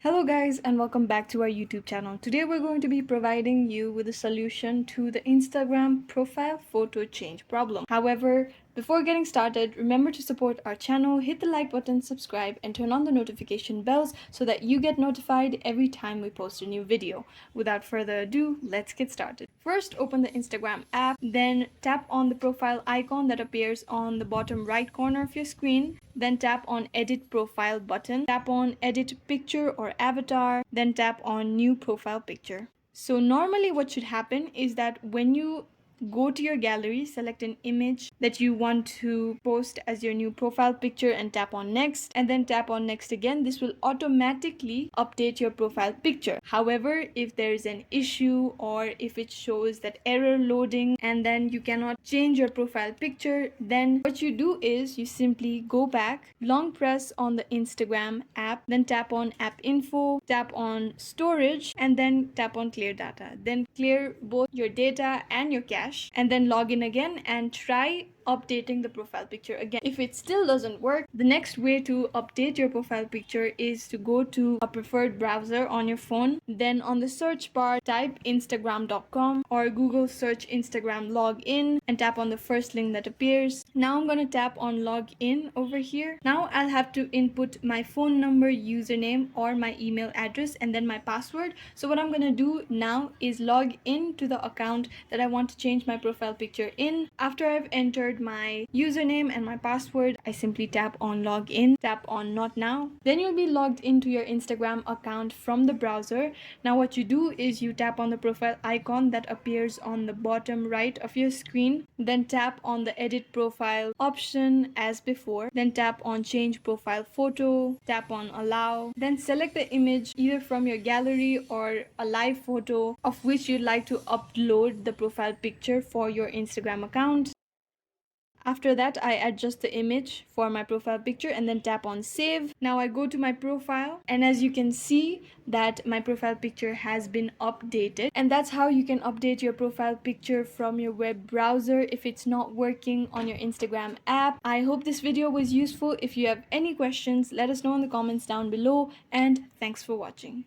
Hello guys and welcome back to our YouTube channel. Today we're going to be providing you with a solution to the Instagram profile photo change problem. However, before getting started, remember to support our channel, hit the like button, subscribe and turn on the notification bells so that you get notified every time we post a new video. Without further ado, let's get started. First, open the Instagram app, then tap on the profile icon that appears on the bottom right corner of your screen. Then tap on edit profile button, tap on edit picture or avatar, then tap on new profile picture. So normally what should happen is that when you go to your gallery, select an image that you want to post as your new profile picture and tap on next, and then tap on next again. This will automatically update your profile picture. However, if there is an issue or if it shows that error loading and then you cannot change your profile picture, then what you do is you simply go back, long press on the Instagram app, then tap on app info, tap on storage, and then tap on clear data. Then clear both your data and your cache, and then log in again and try updating the profile picture again. If it still doesn't work, the next way to update your profile picture is to go to a preferred browser on your phone. Then on the search bar, type instagram.com or Google search Instagram login and tap on the first link that appears. Now I'm going to tap on login over here. Now I'll have to input my phone number, username or my email address and then my password. So what I'm going to do now is log in to the account that I want to change my profile picture in. After I've entered my username and my password, I simply tap on login, tap on not now. Then you'll be logged into your Instagram account from the browser. Now what you do is you tap on the profile icon that appears on the bottom right of your screen, then tap on the edit profile option as before, then tap on change profile photo, tap on allow, then select the image either from your gallery or a live photo of which you'd like to upload the profile picture for your Instagram account. After that, I adjust the image for my profile picture and then tap on save. Now I go to my profile and as you can see that my profile picture has been updated, and that's how you can update your profile picture from your web browser if it's not working on your Instagram app. I hope this video was useful. If you have any questions, let us know in the comments down below, and thanks for watching.